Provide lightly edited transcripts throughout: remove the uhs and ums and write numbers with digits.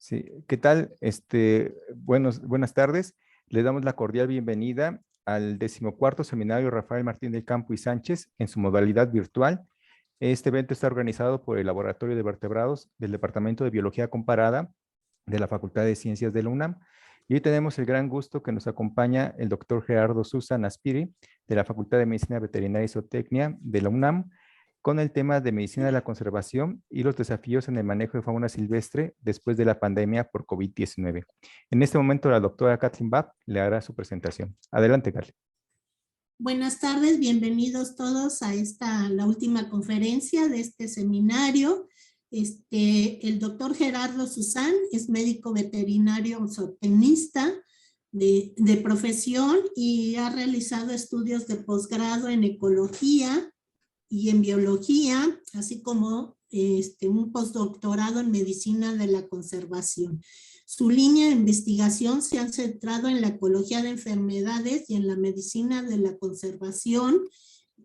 Sí, ¿qué tal? Buenas tardes. Le damos la cordial bienvenida al 14º Seminario Rafael Martín del Campo y Sánchez en su modalidad virtual. Este evento está organizado por el Laboratorio de Vertebrados del Departamento de Biología Comparada de la Facultad de Ciencias de la UNAM. Y hoy tenemos el gran gusto que nos acompaña el doctor Gerardo Susan Aspiri de la Facultad de Medicina Veterinaria y Zootecnia de la UNAM, con el tema de medicina de la conservación y los desafíos en el manejo de fauna silvestre después de la pandemia por COVID-19. En este momento, la doctora Kathleen Babb le hará su presentación. Adelante, Kathleen. Buenas tardes, bienvenidos todos a la última conferencia de este seminario. El doctor Gerardo Susan es médico veterinario zootecnista de profesión y ha realizado estudios de posgrado en ecología y en biología, así como un postdoctorado en medicina de la conservación. Su línea de investigación se ha centrado en la ecología de enfermedades y en la medicina de la conservación,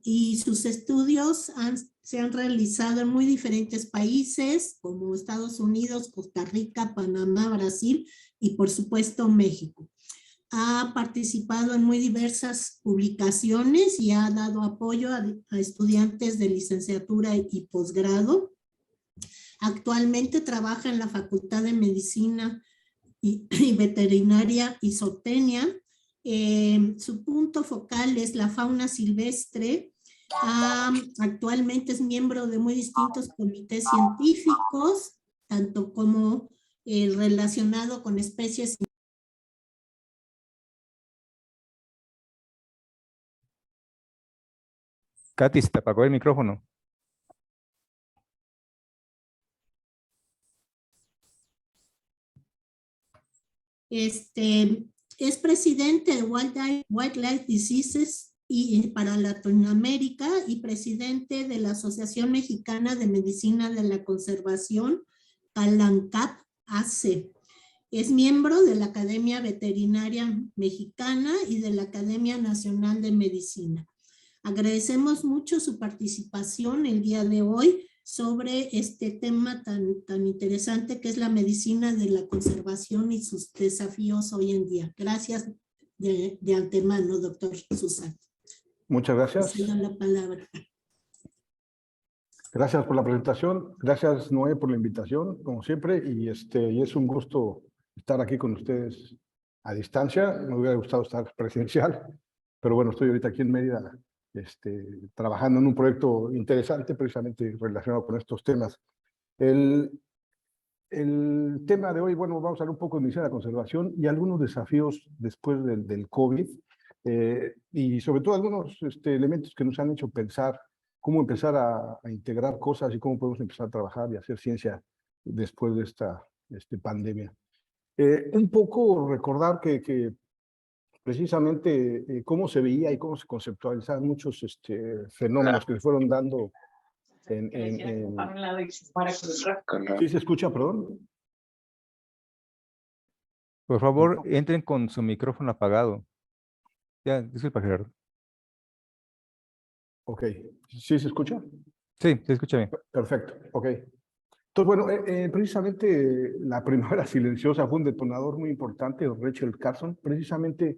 y sus estudios se han realizado en muy diferentes países como Estados Unidos, Costa Rica, Panamá, Brasil y por supuesto México. Ha participado en muy diversas publicaciones y ha dado apoyo a estudiantes de licenciatura y posgrado. Actualmente trabaja en la Facultad de Medicina y Veterinaria y Zootecnia. Su punto focal es la fauna silvestre. Actualmente es miembro de muy distintos comités científicos, tanto como relacionado con especies. Katy, se te apagó el micrófono. Es presidente de Wildlife Diseases para Latinoamérica y presidente de la Asociación Mexicana de Medicina de la Conservación, CALANCAP AC. Es miembro de la Academia Veterinaria Mexicana y de la Academia Nacional de Medicina. Agradecemos mucho su participación el día de hoy sobre este tema tan interesante que es la medicina de la conservación y sus desafíos hoy en día. Gracias de antemano, doctor Susan. Muchas gracias. Le cedo la palabra. Gracias por la presentación. Gracias, Noé, por la invitación, como siempre. Y es un gusto estar aquí con ustedes a distancia. Me hubiera gustado estar presencial, pero bueno, estoy ahorita aquí en Mérida trabajando en un proyecto interesante precisamente relacionado con estos temas. El tema de hoy, bueno, vamos a hablar un poco de medicina de la conservación y algunos desafíos después del COVID, y sobre todo algunos elementos que nos han hecho pensar cómo empezar a integrar cosas y cómo podemos empezar a trabajar y hacer ciencia después de esta pandemia. Un poco recordar que precisamente cómo se veía y cómo se conceptualizaban muchos fenómenos que se fueron dando ¿Sí se escucha, perdón? Por favor, entren con su micrófono apagado. Ya, disculpa, Gerardo. Ok, ¿sí se escucha? Sí, se escucha bien. Perfecto, ok. Entonces, bueno, precisamente la primavera silenciosa fue un detonador muy importante, Rachel Carson, precisamente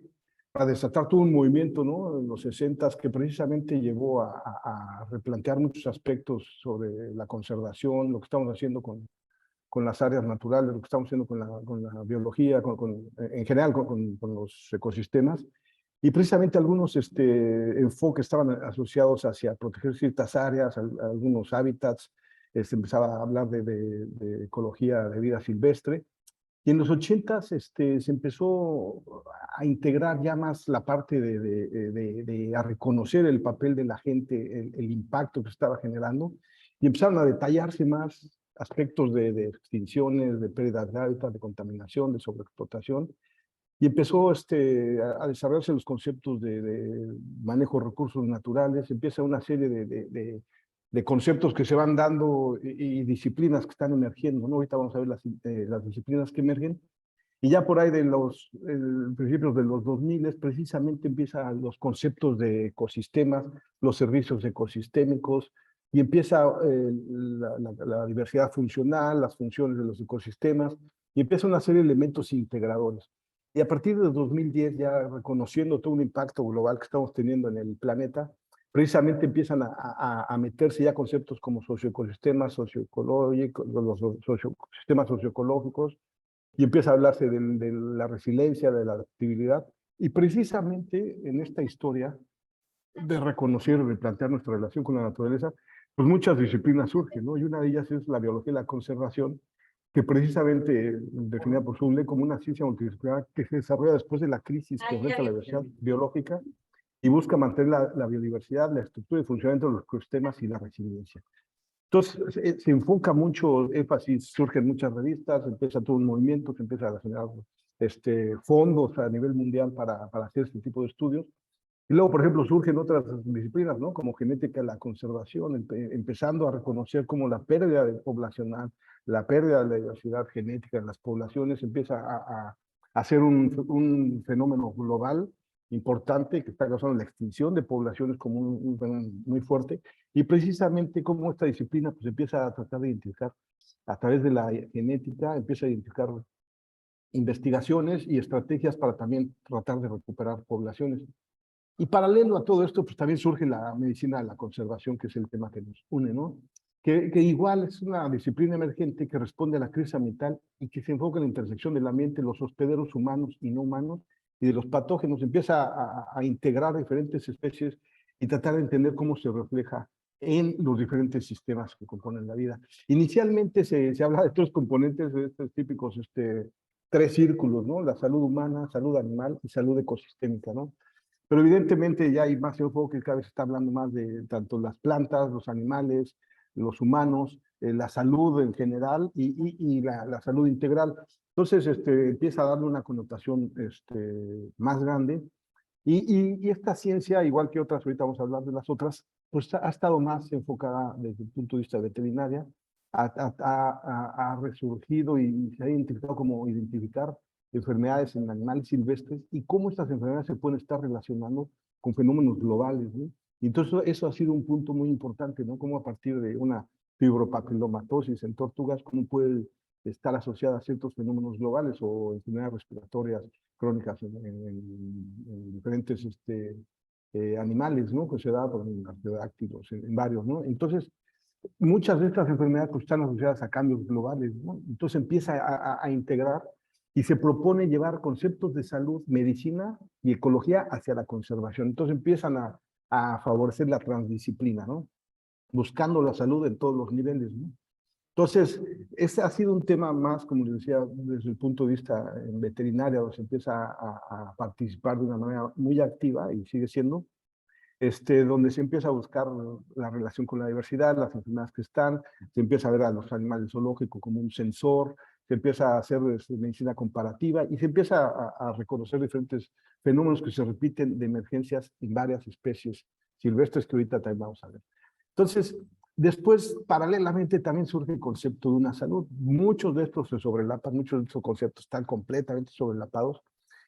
para desatar todo un movimiento, ¿no? En los 60s que precisamente llevó a replantear muchos aspectos sobre la conservación, lo que estamos haciendo con las áreas naturales, lo que estamos haciendo con la biología, en general con los ecosistemas. Y precisamente algunos enfoques estaban asociados hacia proteger ciertas áreas, algunos hábitats. Se empezaba a hablar de ecología de vida silvestre. Y en los 80s se empezó a integrar ya más la parte a reconocer el papel de la gente, el impacto que estaba generando, y empezaron a detallarse más aspectos de extinciones, de pérdidas de hábitat, de contaminación, de sobreexplotación, y empezó a desarrollarse los conceptos de manejo de recursos naturales. Empieza una serie de conceptos que se van dando y disciplinas que están emergiendo, ¿no? Ahorita vamos a ver las disciplinas que emergen. Y ya por ahí de los principios de los 2000 precisamente empiezan los conceptos de ecosistemas, los servicios ecosistémicos, y empieza la diversidad funcional, las funciones de los ecosistemas, y empieza una serie de elementos integradores. Y a partir de 2010, ya reconociendo todo un impacto global que estamos teniendo en el planeta, precisamente empiezan a meterse ya conceptos como socioecosistemas, socioecológicos, los sistemas socioecológicos, y empieza a hablarse de la resiliencia, de la adaptabilidad, y precisamente en esta historia de reconocer, de plantear nuestra relación con la naturaleza, pues muchas disciplinas surgen, ¿no? Y una de ellas es la biología y la conservación, que precisamente definida por Suble como una ciencia multidisciplinar que se desarrolla después de la crisis que enfrenta la diversidad biológica y busca mantener la biodiversidad, la estructura y funcionamiento de los ecosistemas y la resiliencia. Entonces, se enfoca mucho énfasis, surgen muchas revistas, empieza todo un movimiento, se empieza a generar fondos a nivel mundial para hacer este tipo de estudios. Y luego, por ejemplo, surgen otras disciplinas, ¿no? Como genética, la conservación, empezando a reconocer cómo la pérdida poblacional, la pérdida de la diversidad genética en las poblaciones empieza a ser un fenómeno global importante que está causando la extinción de poblaciones como un fenómeno muy fuerte. Y precisamente cómo esta disciplina pues empieza a tratar de identificar a través de la genética, empieza a identificar investigaciones y estrategias para también tratar de recuperar poblaciones. Y paralelo a todo esto, pues también surge la medicina de la conservación, que es el tema que nos une, ¿no? Que igual es una disciplina emergente que responde a la crisis ambiental y que se enfoca en la intersección del ambiente, los hospederos humanos y no humanos, y de los patógenos. Empieza a integrar diferentes especies y tratar de entender cómo se refleja en los diferentes sistemas que componen la vida. Inicialmente se habla de tres componentes, de estos típicos tres círculos, ¿no? La salud humana, salud animal y salud ecosistémica, ¿no? Pero evidentemente ya hay más enfoque, cada vez se está hablando más de tanto las plantas, los animales, los humanos, la salud en general y la salud integral. Entonces empieza a darle una connotación más grande y esta ciencia, igual que otras, ahorita vamos a hablar de las otras, pues ha estado más enfocada desde el punto de vista veterinaria, ha resurgido y se ha identificado como identificar enfermedades en animales silvestres y cómo estas enfermedades se pueden estar relacionando con fenómenos globales, ¿no? Y entonces eso ha sido un punto muy importante, ¿no? Cómo a partir de una fibropapilomatosis en tortugas, cómo puede estar asociada a ciertos fenómenos globales o enfermedades respiratorias crónicas en diferentes animales, ¿no? Que se da por arqueodáctilos, en varios, ¿no? Entonces, muchas de estas enfermedades pues, están asociadas a cambios globales, ¿no? Entonces empieza a integrar y se propone llevar conceptos de salud, medicina y ecología hacia la conservación. Entonces empiezan a favorecer la transdisciplina, ¿no? Buscando la salud en todos los niveles, ¿no? Entonces, ese ha sido un tema más, como les decía, desde el punto de vista en veterinaria, donde se empieza a participar de una manera muy activa y sigue siendo, donde se empieza a buscar la relación con la diversidad, las enfermedades que están, se empieza a ver a los animales zoológicos como un sensor, se empieza a hacer medicina comparativa y se empieza a reconocer diferentes fenómenos que se repiten de emergencias en varias especies silvestres que ahorita también vamos a ver. Entonces, después, paralelamente, también surge el concepto de una salud. Muchos de estos se sobrelapan, muchos de estos conceptos están completamente sobrelapados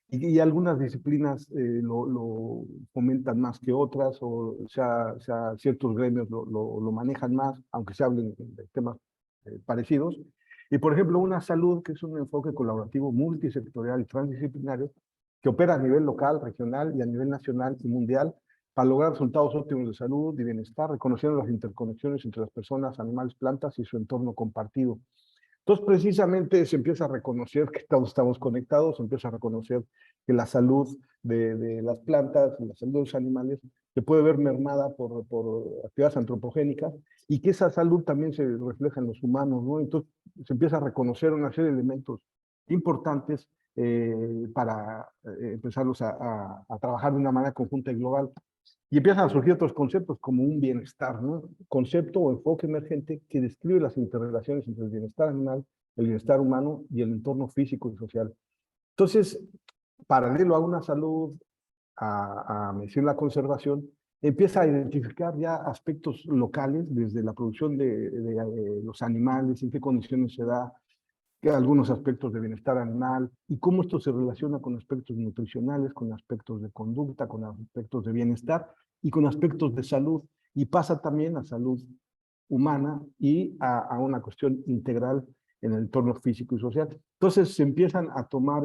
y algunas disciplinas lo fomentan más que otras, o sea, ciertos gremios lo manejan más, aunque se hablen de temas parecidos. Y, por ejemplo, una salud que es un enfoque colaborativo multisectorial y transdisciplinario que opera a nivel local, regional y a nivel nacional y mundial para lograr resultados óptimos de salud y bienestar, reconociendo las interconexiones entre las personas, animales, plantas y su entorno compartido. Entonces, precisamente se empieza a reconocer que todos estamos conectados, se empieza a reconocer que la salud de las plantas, la salud de los animales, se puede ver mermada por actividades antropogénicas y que esa salud también se refleja en los humanos, ¿no? Entonces, se empieza a reconocer una serie de elementos importantes para empezarlos a trabajar de una manera conjunta y global. Y empiezan a surgir otros conceptos como un bienestar, ¿no? Concepto o enfoque emergente que describe las interrelaciones entre el bienestar animal, el bienestar humano y el entorno físico y social. Entonces, paralelo a una salud, a medicina y la conservación, empieza a identificar ya aspectos locales, desde la producción de los animales, en qué condiciones se da, algunos aspectos de bienestar animal y cómo esto se relaciona con aspectos nutricionales, con aspectos de conducta, con aspectos de bienestar y con aspectos de salud. Y pasa también a salud humana y a una cuestión integral en el entorno físico y social. Entonces se empiezan a tomar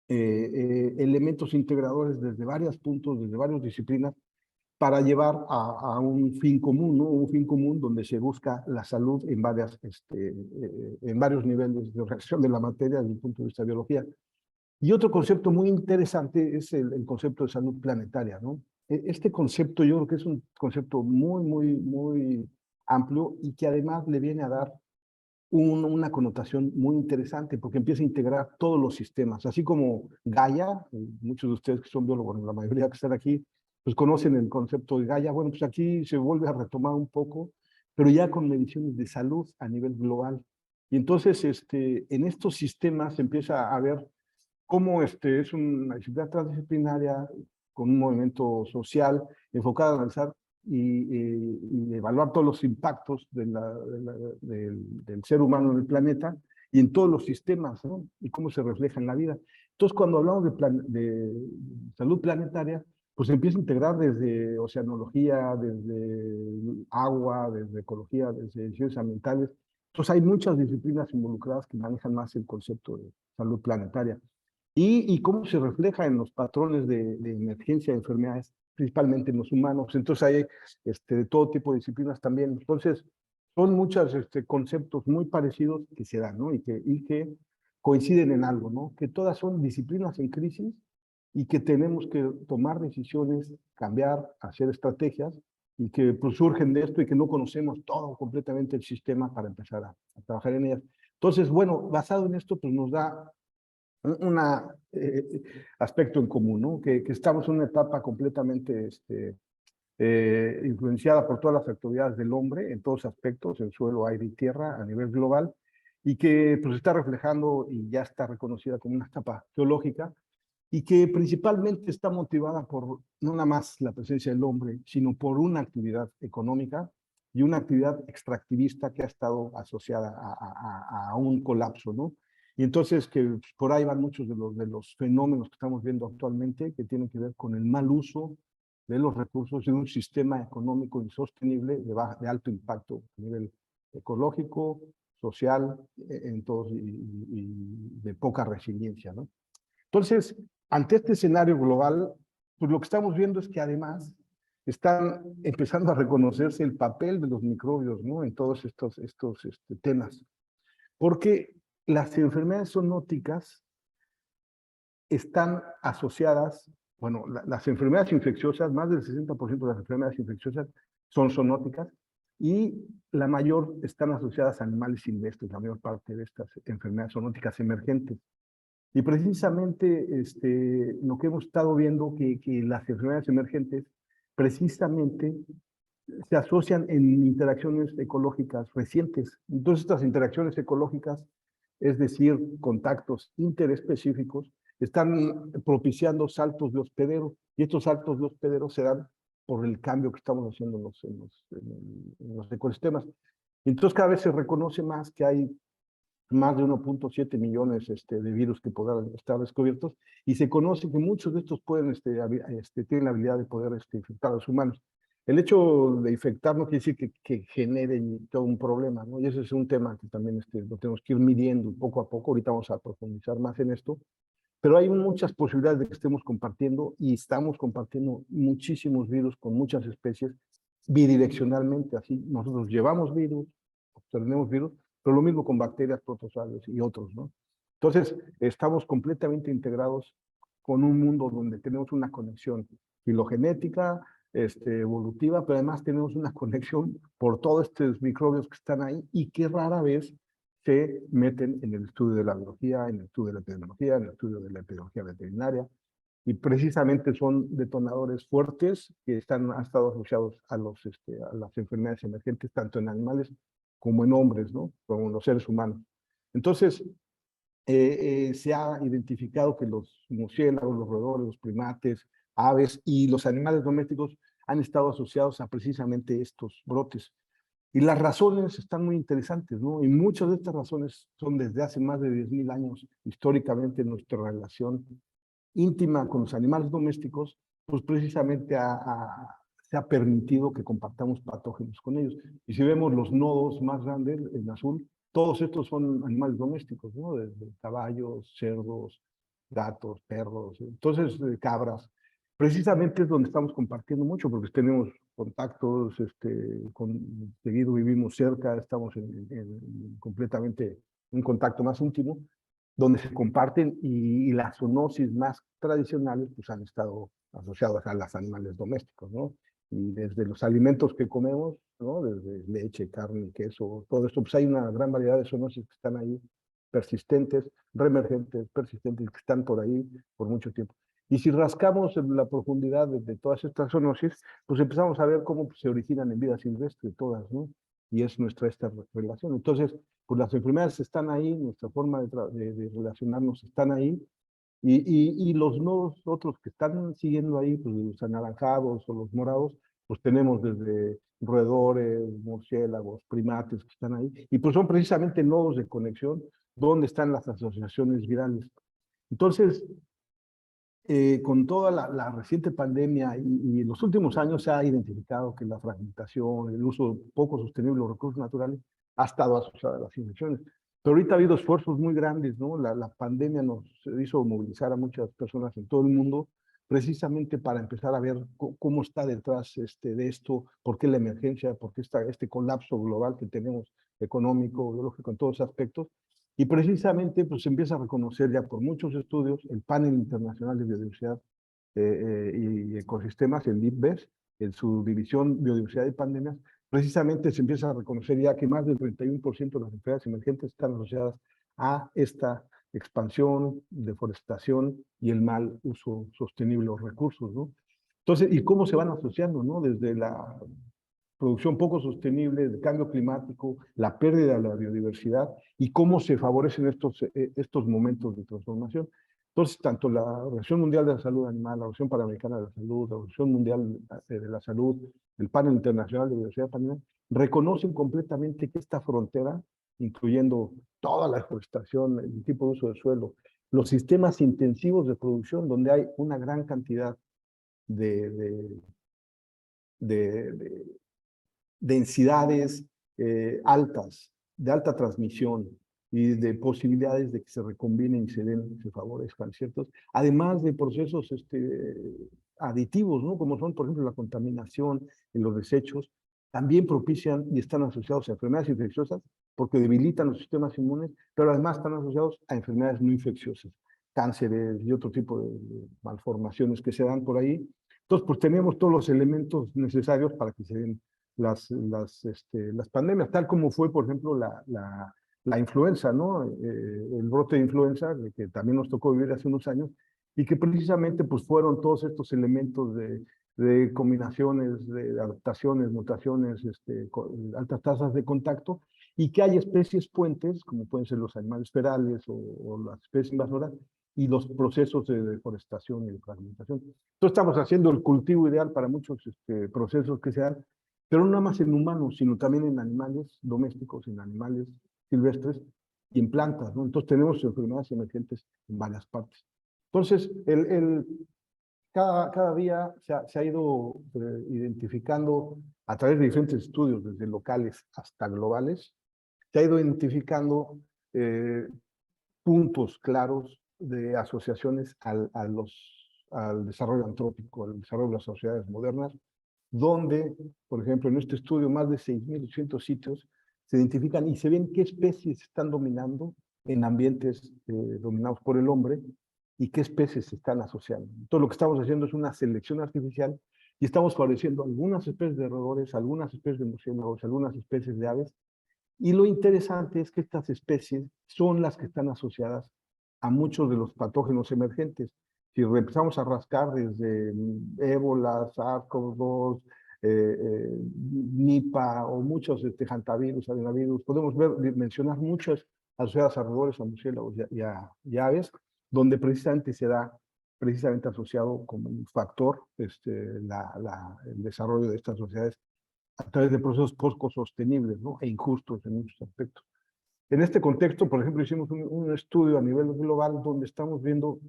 elementos integradores desde varios puntos, desde varias disciplinas, para llevar a un fin común, ¿no? Un fin común donde se busca la salud en varios niveles de reacción de la materia desde el punto de vista de biología. Y otro concepto muy interesante es el concepto de salud planetaria, ¿no? Este concepto yo creo que es un concepto muy amplio y que además le viene a dar una connotación muy interesante porque empieza a integrar todos los sistemas, así como Gaia, muchos de ustedes que son biólogos, la mayoría que están aquí, pues conocen el concepto de Gaia. Bueno, pues aquí se vuelve a retomar un poco, pero ya con mediciones de salud a nivel global. Y entonces en estos sistemas se empieza a ver cómo es una disciplina transdisciplinaria con un movimiento social enfocado a analizar y evaluar todos los impactos del ser humano en el planeta y en todos los sistemas, ¿no? Y cómo se refleja en la vida. Entonces, cuando hablamos de salud planetaria, pues se empieza a integrar desde oceanología, desde agua, desde ecología, desde ciencias ambientales. Entonces, hay muchas disciplinas involucradas que manejan más el concepto de salud planetaria. Y cómo se refleja en los patrones de emergencia de enfermedades, principalmente en los humanos. Entonces hay de todo tipo de disciplinas también. Entonces son muchos conceptos muy parecidos que se dan, ¿no? Y que coinciden en algo, ¿no? Que todas son disciplinas en crisis y que tenemos que tomar decisiones, cambiar, hacer estrategias y que pues, surgen de esto y que no conocemos todo completamente el sistema para empezar a trabajar en ellas. Entonces, bueno, basado en esto, pues nos da un aspecto en común, ¿no? Que estamos en una etapa completamente influenciada por todas las actividades del hombre en todos aspectos, en suelo, aire y tierra a nivel global, y que pues está reflejando y ya está reconocida como una etapa geológica, y que principalmente está motivada por no nada más la presencia del hombre, sino por una actividad económica y una actividad extractivista que ha estado asociada a un colapso, ¿no? Y entonces que por ahí van muchos de los fenómenos que estamos viendo actualmente que tienen que ver con el mal uso de los recursos de un sistema económico insostenible de alto impacto a nivel ecológico, social, en todos, y de poca resiliencia, ¿no? Entonces, ante este escenario global, pues lo que estamos viendo es que además están empezando a reconocerse el papel de los microbios, ¿no? En todos estos temas. Porque las enfermedades zoonóticas están asociadas, bueno, las enfermedades infecciosas, más del 60% de las enfermedades infecciosas son zoonóticas y la mayor están asociadas a animales silvestres, la mayor parte de estas enfermedades zoonóticas emergentes. Y precisamente lo que hemos estado viendo que las enfermedades emergentes precisamente se asocian en interacciones ecológicas recientes. Entonces, estas interacciones ecológicas, es decir, contactos interespecíficos, están propiciando saltos de hospedero, y estos saltos de hospedero se dan por el cambio que estamos haciendo en los ecosistemas. Entonces, cada vez se reconoce más que hay más de 1.7 millones de virus que podrán estar descubiertos, y se conoce que muchos de estos pueden, tienen la habilidad de poder infectar a los humanos. El hecho de infectar no quiere decir que generen todo un problema, ¿no? Y ese es un tema que también lo tenemos que ir midiendo poco a poco. Ahorita vamos a profundizar más en esto, pero hay muchas posibilidades de que estemos compartiendo, y estamos compartiendo muchísimos virus con muchas especies bidireccionalmente. Así nosotros llevamos virus, obtenemos virus, pero lo mismo con bacterias, protozoarios y otros, ¿no? Entonces, estamos completamente integrados con un mundo donde tenemos una conexión filogenética, evolutiva, pero además tenemos una conexión por todos estos microbios que están ahí y que rara vez se meten en el estudio de la biología, en el estudio de la epidemiología, en el estudio de la epidemiología veterinaria, y precisamente son detonadores fuertes que han estado asociados a las enfermedades emergentes, tanto en animales como en hombres, ¿no? Como en los seres humanos. Entonces, se ha identificado que los murciélagos, los roedores, los primates, aves y los animales domésticos han estado asociados a precisamente estos brotes. Y las razones están muy interesantes, ¿no? Y muchas de estas razones son desde hace más de 10,000 años, históricamente, nuestra relación íntima con los animales domésticos, pues precisamente se ha permitido que compartamos patógenos con ellos. Y si vemos los nodos más grandes en azul, todos estos son animales domésticos, ¿no? Desde caballos, cerdos, gatos, perros, entonces cabras. Precisamente es donde estamos compartiendo mucho, porque tenemos contactos, seguido vivimos cerca, estamos completamente en contacto más íntimo, donde se comparten y las zoonosis más tradicionales pues han estado asociadas a los animales domésticos, ¿no? Y desde los alimentos que comemos, ¿no? Desde leche, carne, queso, todo esto, pues hay una gran variedad de zoonosis que están ahí, persistentes, reemergentes, persistentes, que están por ahí por mucho tiempo. Y si rascamos en la profundidad de todas estas zoonosis, pues empezamos a ver cómo se originan en vida silvestre todas, ¿no? Y es esta relación. Entonces, pues las enfermedades están ahí, nuestra forma de relacionarnos están ahí, y los nodos otros que están siguiendo ahí, pues los anaranjados o los morados, pues tenemos desde roedores, murciélagos, primates que están ahí, y pues son precisamente nodos de conexión donde están las asociaciones virales. Entonces, con toda la reciente pandemia y en los últimos años se ha identificado que la fragmentación, el uso poco sostenible de los recursos naturales ha estado asociada a las infecciones. Pero ahorita ha habido esfuerzos muy grandes, ¿no? La pandemia nos hizo movilizar a muchas personas en todo el mundo precisamente para empezar a ver cómo está detrás de esto, por qué la emergencia, por qué está este colapso global que tenemos económico, biológico, en todos aspectos. Y precisamente pues se empieza a reconocer ya por muchos estudios el Panel Internacional de Biodiversidad y Ecosistemas, el IPBES, en su división Biodiversidad y Pandemias, precisamente se empieza a reconocer ya que más del 31% de las enfermedades emergentes están asociadas a esta expansión, deforestación y el mal uso sostenible de los recursos, ¿no? Entonces, ¿y cómo se van asociando, no? Desde la producción poco sostenible, el cambio climático, la pérdida de la biodiversidad y cómo se favorecen estos momentos de transformación. Entonces, tanto la Organización Mundial de la Salud Animal, la Organización Panamericana de la Salud, la Organización Mundial de la Salud, el Panel Internacional de Biodiversidad Animal, reconocen completamente que esta frontera, incluyendo toda la deforestación, el tipo de uso del suelo, los sistemas intensivos de producción, donde hay una gran cantidad de densidades altas, de alta transmisión y de posibilidades de que se recombinen y se favorezcan, ¿cierto? Además de procesos aditivos, ¿no? Como son, por ejemplo, la contaminación en los desechos, también propician y están asociados a enfermedades infecciosas porque debilitan los sistemas inmunes, pero además están asociados a enfermedades no infecciosas, cánceres y otro tipo de malformaciones que se dan por ahí. Entonces, pues tenemos todos los elementos necesarios para que se den las pandemias, tal como fue, por ejemplo, la influenza, ¿no? El brote de influenza, que también nos tocó vivir hace unos años, y que precisamente pues, fueron todos estos elementos de combinaciones, de adaptaciones, mutaciones, altas tasas de contacto, y que hay especies puentes, como pueden ser los animales ferales o las especies invasoras, y los procesos de deforestación y de fragmentación. Entonces estamos haciendo el cultivo ideal para muchos procesos que se dan, pero no nada más en humanos, sino también en animales domésticos, en animales silvestres y en plantas, ¿no? Entonces tenemos enfermedades emergentes en varias partes. Entonces, cada día se ha ido identificando a través de diferentes estudios, desde locales hasta globales, se ha ido identificando puntos claros de asociaciones al desarrollo antrópico, al desarrollo de las sociedades modernas, donde, por ejemplo, en este estudio, más de 6.800 sitios se identifican y se ven qué especies están dominando en ambientes dominados por el hombre y qué especies se están asociando. Entonces, lo que estamos haciendo es una selección artificial y estamos favoreciendo algunas especies de roedores, algunas especies de murciélagos, algunas especies de aves. Y lo interesante es que estas especies son las que están asociadas a muchos de los patógenos emergentes. Si empezamos a rascar desde ébola, SARS-CoV-2, Nipah o muchos hantavirus, adenovirus, podemos mencionar muchas asociadas a roedores, a murciélagos y a aves, donde precisamente se da asociado como un factor el desarrollo de estas sociedades a través de procesos poco sostenibles, ¿no? E injustos en muchos aspectos. En este contexto, por ejemplo, hicimos un estudio a nivel global donde estamos viendo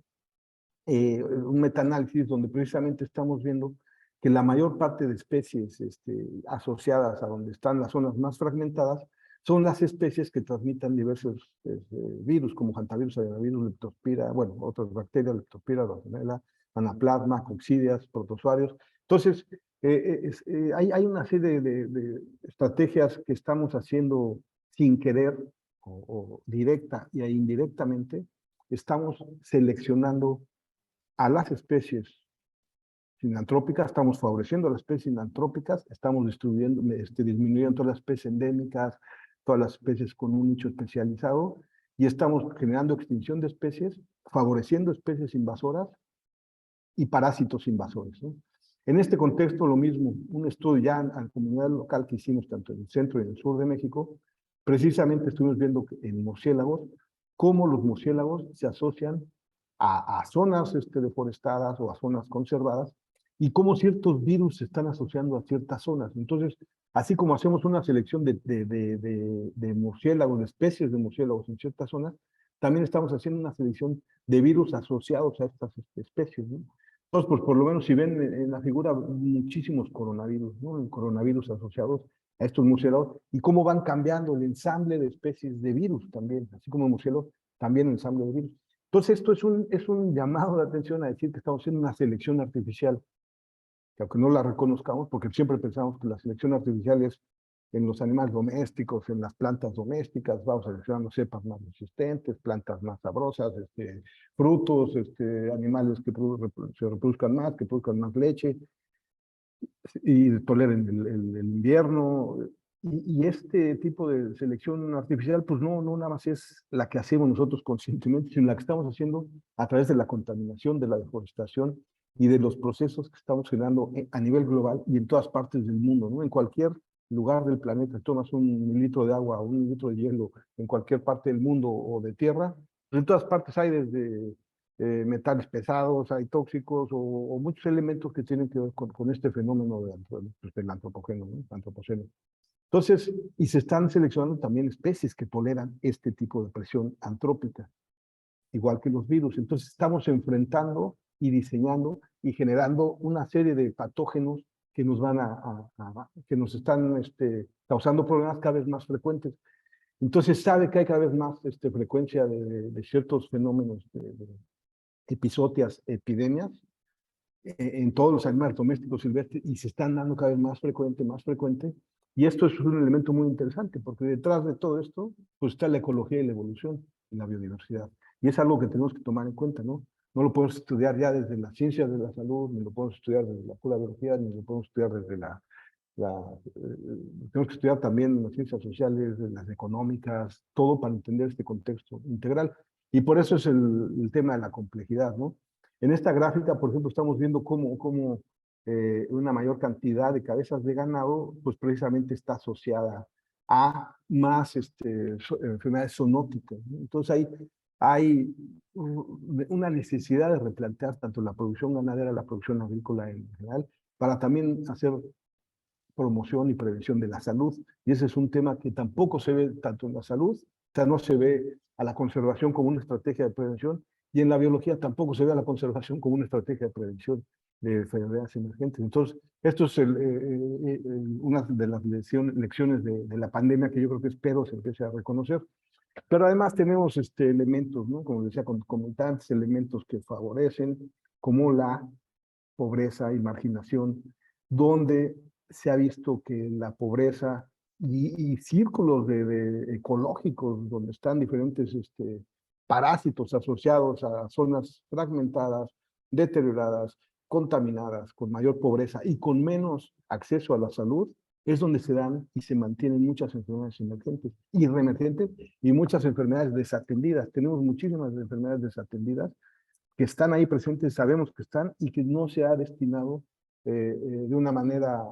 un metaanálisis donde precisamente estamos viendo que la mayor parte de especies asociadas a donde están las zonas más fragmentadas son las especies que transmiten diversos virus, como hantavirus, adenovirus, leptospira, bueno, otras bacterias, leptospira, rosonella, anaplasma, coccidias, protozoarios. Entonces, hay una serie de estrategias que estamos haciendo sin querer, o directa e indirectamente, estamos seleccionando a las especies sinantrópicas, estamos favoreciendo a las especies sinantrópicas, estamos disminuyendo todas las especies endémicas, todas las especies con un nicho especializado, y estamos generando extinción de especies, favoreciendo especies invasoras y parásitos invasores, ¿no? En este contexto, lo mismo, un estudio ya en la comunidad local que hicimos tanto en el centro y en el sur de México, precisamente estuvimos viendo que en murciélagos, cómo los murciélagos se asocian a zonas deforestadas o a zonas conservadas, y cómo ciertos virus se están asociando a ciertas zonas. Entonces, así como hacemos una selección de murciélagos, de especies de murciélagos en ciertas zonas, también estamos haciendo una selección de virus asociados a estas especies, ¿no? Entonces, pues por lo menos si ven en la figura muchísimos coronavirus, ¿no? Coronavirus asociados a estos murciélagos, y cómo van cambiando el ensamble de especies de virus también, así como murciélagos, también el ensamble de virus. Entonces, esto es un llamado de atención a decir que estamos haciendo una selección artificial, que aunque no la reconozcamos, porque siempre pensamos que la selección artificial es en los animales domésticos, en las plantas domésticas, vamos seleccionando cepas más resistentes, plantas más sabrosas, frutos, animales que se reproduzcan más, que produzcan más leche y toleren el invierno. Y este tipo de selección artificial, pues no nada más es la que hacemos nosotros conscientemente, sino la que estamos haciendo a través de la contaminación, de la deforestación y de los procesos que estamos generando a nivel global y en todas partes del mundo, ¿no? En cualquier lugar del planeta, tomas un litro de agua o un litro de hielo en cualquier parte del mundo o de tierra, pues en todas partes hay desde metales pesados, hay tóxicos o muchos elementos que tienen que ver con este fenómeno del antropogeno, ¿no? Antropoceno. Entonces, y se están seleccionando también especies que toleran este tipo de presión antrópica, igual que los virus. Entonces, estamos enfrentando y diseñando y generando una serie de patógenos que nos van que nos están causando problemas cada vez más frecuentes. Entonces, sabe que hay cada vez más frecuencia de ciertos fenómenos de episodias, epidemias, en todos los animales domésticos silvestres, y se están dando cada vez más frecuente, y esto es un elemento muy interesante, porque detrás de todo esto, pues está la ecología y la evolución y la biodiversidad, y es algo que tenemos que tomar en cuenta, ¿no? No lo podemos estudiar ya desde las ciencias de la salud, ni lo podemos estudiar desde la pura biología, ni lo podemos estudiar desde tenemos que estudiar también las ciencias sociales, las económicas, todo para entender este contexto integral, y por eso es el tema de la complejidad, ¿no? En esta gráfica, por ejemplo, estamos viendo cómo una mayor cantidad de cabezas de ganado, pues precisamente está asociada a más enfermedades zoonóticas, ¿no? Entonces hay una necesidad de replantear tanto la producción ganadera, la producción agrícola en general, para también hacer promoción y prevención de la salud. Y ese es un tema que tampoco se ve tanto en la salud, o sea, no se ve a la conservación como una estrategia de prevención, y en la biología tampoco se ve a la conservación como una estrategia de prevención de enfermedades emergentes. Entonces, esto es una de las lecciones de la pandemia que yo creo que espero se empiece a reconocer. Pero además tenemos elementos, ¿no? Como decía, tantos elementos que favorecen, como la pobreza y marginación, donde se ha visto que la pobreza y círculos ecológicos donde están diferentes parásitos asociados a zonas fragmentadas, deterioradas, contaminadas, con mayor pobreza y con menos acceso a la salud, es donde se dan y se mantienen muchas enfermedades emergentes y reemergentes y muchas enfermedades desatendidas. Tenemos muchísimas enfermedades desatendidas que están ahí presentes, sabemos que están y que no se ha destinado de una manera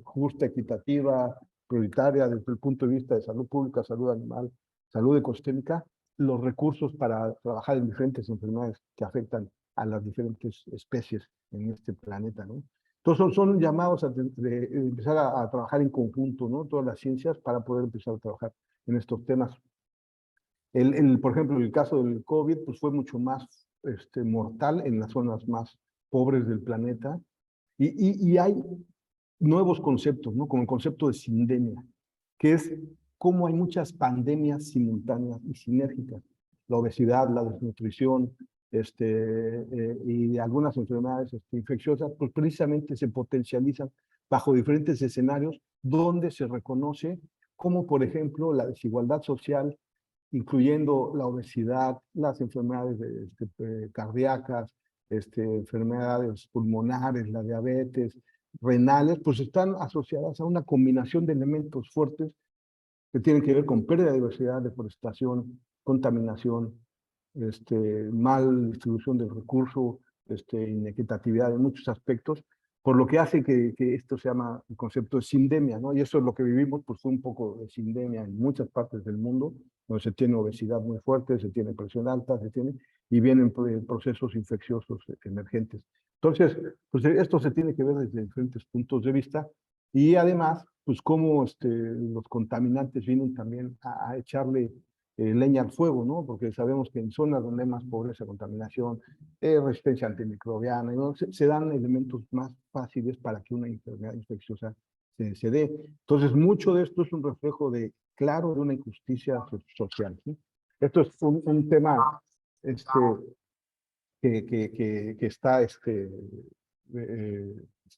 justa, equitativa, prioritaria desde el punto de vista de salud pública, salud animal, salud ecosistémica, los recursos para trabajar en diferentes enfermedades que afectan a las diferentes especies en este planeta, ¿no? Entonces son llamados a empezar a trabajar en conjunto, ¿no? Todas las ciencias para poder empezar a trabajar en estos temas. Por ejemplo, el caso del COVID pues fue mucho más mortal en las zonas más pobres del planeta. Y hay nuevos conceptos, ¿no? Como el concepto de sindemia, que es cómo hay muchas pandemias simultáneas y sinérgicas. La obesidad, la desnutrición, y algunas enfermedades infecciosas, pues precisamente se potencializan bajo diferentes escenarios donde se reconoce como, por ejemplo, la desigualdad social, incluyendo la obesidad, las enfermedades cardíacas, enfermedades pulmonares, la diabetes, renales, pues están asociadas a una combinación de elementos fuertes que tienen que ver con pérdida de diversidad, deforestación, contaminación, mal distribución del recurso, inequitatividad en muchos aspectos, por lo que hace que esto se llama el concepto de sindemia, ¿no? Y eso es lo que vivimos, pues fue un poco de sindemia en muchas partes del mundo, donde se tiene obesidad muy fuerte, se tiene presión alta, y vienen procesos infecciosos emergentes. Entonces, pues esto se tiene que ver desde diferentes puntos de vista, y además, pues cómo los contaminantes vienen también a echarle leña al fuego, ¿no? Porque sabemos que en zonas donde hay más pobreza, contaminación, resistencia antimicrobiana, ¿no? Se dan elementos más fáciles para que una enfermedad infecciosa se dé. Entonces, mucho de esto es un reflejo claro de una injusticia social, ¿sí? Esto es un tema que está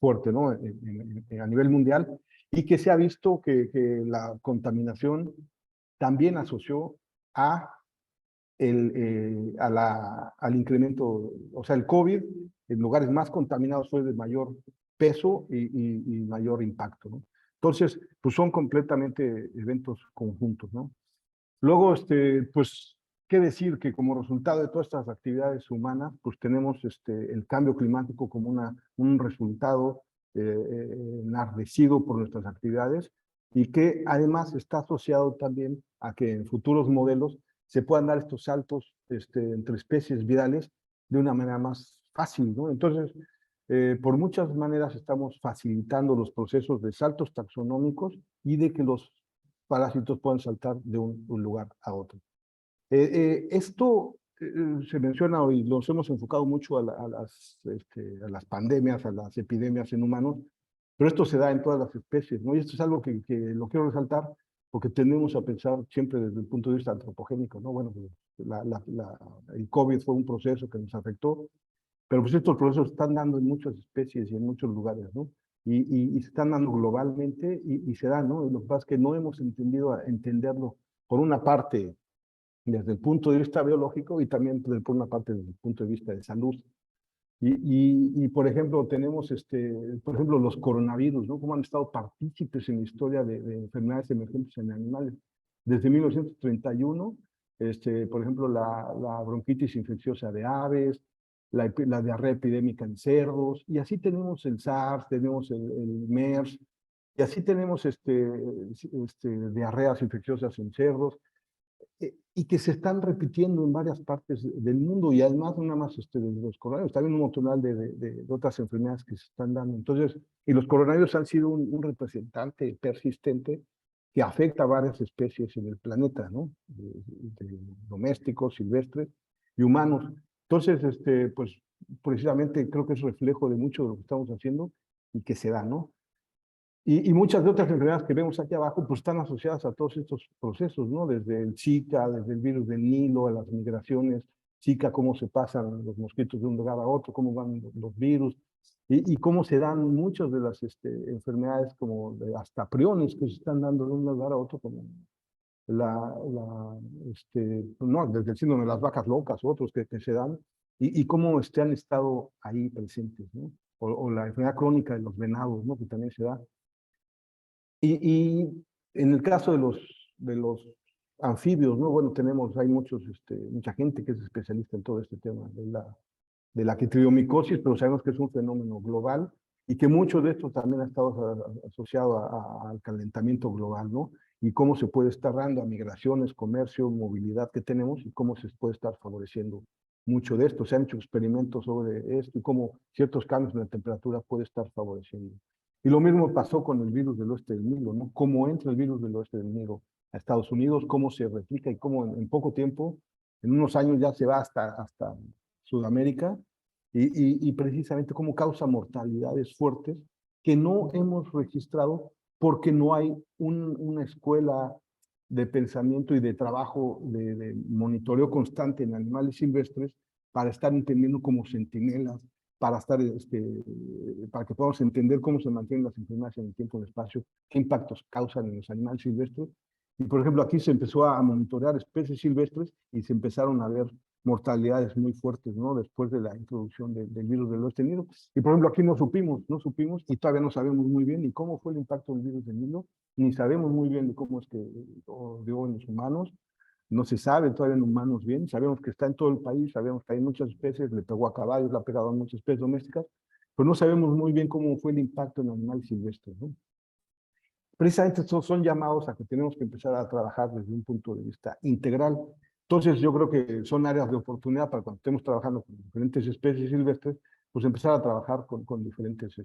fuerte, ¿no? A nivel mundial, y que se ha visto que la contaminación también asoció a al incremento, o sea, el COVID en lugares más contaminados fue de mayor peso y mayor impacto, ¿no? Entonces, pues son completamente eventos conjuntos, ¿no? Luego, pues, qué decir que como resultado de todas estas actividades humanas, pues tenemos el cambio climático como un resultado enardecido por nuestras actividades, y que además está asociado también a que en futuros modelos se puedan dar estos saltos entre especies virales de una manera más fácil, ¿no? Entonces, por muchas maneras estamos facilitando los procesos de saltos taxonómicos y de que los parásitos puedan saltar de un lugar a otro. Esto se menciona y los hemos enfocado mucho a las pandemias, a las epidemias en humanos, pero esto se da en todas las especies, ¿no? Y esto es algo que lo quiero resaltar porque tendemos a pensar siempre desde el punto de vista antropogénico, ¿no? Bueno, pues, el COVID fue un proceso que nos afectó, pero pues estos procesos están dando en muchas especies y en muchos lugares, ¿no? Y se están dando globalmente y se dan, ¿no? Y lo que pasa es que no hemos entenderlo, por una parte, desde el punto de vista biológico y también por una parte desde el punto de vista de salud. Por ejemplo, tenemos, por ejemplo, los coronavirus, ¿no? Cómo han estado partícipes en la historia de enfermedades emergentes en animales. Desde 1931, por ejemplo, la bronquitis infecciosa de aves, la diarrea epidémica en cerdos, y así tenemos el SARS, tenemos el MERS, y así tenemos diarreas infecciosas en cerdos, y que se están repitiendo en varias partes del mundo, y además no nada más de los coronavirus, también un montón de otras enfermedades que se están dando. Entonces, y los coronavirus han sido un representante persistente que afecta a varias especies en el planeta, ¿no? De domésticos, silvestres y humanos. Entonces, pues precisamente creo que es reflejo de mucho de lo que estamos haciendo y que se da, ¿no? Y muchas de otras enfermedades que vemos aquí abajo, pues están asociadas a todos estos procesos, ¿no? Desde el Zika, desde el virus del Nilo, a las migraciones, Zika, cómo se pasan los mosquitos de un lugar a otro, cómo van los virus, y cómo se dan muchas de las enfermedades, como hasta priones que se están dando de un lugar a otro, como no, desde el síndrome de las vacas locas, otros que se dan, y cómo han estado ahí presentes, ¿no? O la enfermedad crónica de los venados, ¿no? Que también se da. Y en el caso de los anfibios, ¿no? Bueno, hay mucha gente que es especialista en todo este tema de la quitriomicosis, pero sabemos que es un fenómeno global y que mucho de esto también ha estado asociado al calentamiento global, ¿no? Y cómo se puede estar dando a migraciones, comercio, movilidad que tenemos, y cómo se puede estar favoreciendo mucho de esto. Se han hecho experimentos sobre esto y cómo ciertos cambios en la temperatura puede estar favoreciendo. Y lo mismo pasó con el virus del oeste del Nilo, ¿no? Cómo entra el virus del oeste del Nilo a Estados Unidos, cómo se replica y cómo en poco tiempo, en unos años ya se va hasta Sudamérica, y precisamente cómo causa mortalidades fuertes que no hemos registrado porque no hay una escuela de pensamiento y de trabajo, de monitoreo constante en animales silvestres para estar entendiendo como centinelas, para para que podamos entender cómo se mantienen las enfermedades en el tiempo y el espacio, qué impactos causan en los animales silvestres. Y, por ejemplo, aquí se empezó a monitorear especies silvestres y se empezaron a ver mortalidades muy fuertes, ¿no? Después de la introducción del virus del oeste Nilo. Y, por ejemplo, aquí no supimos y todavía no sabemos muy bien ni cómo fue el impacto del virus del Nilo, ni sabemos muy bien de cómo es que dio en los humanos. No se sabe todavía en humanos bien, sabemos que está en todo el país, sabemos que hay muchas especies, le pegó a caballos, le ha pegado a muchas especies domésticas, pero no sabemos muy bien cómo fue el impacto en animales silvestres, ¿no? Precisamente estos son llamados a que tenemos que empezar a trabajar desde un punto de vista integral. Entonces yo creo que son áreas de oportunidad para cuando estemos trabajando con diferentes especies silvestres, pues empezar a trabajar con diferentes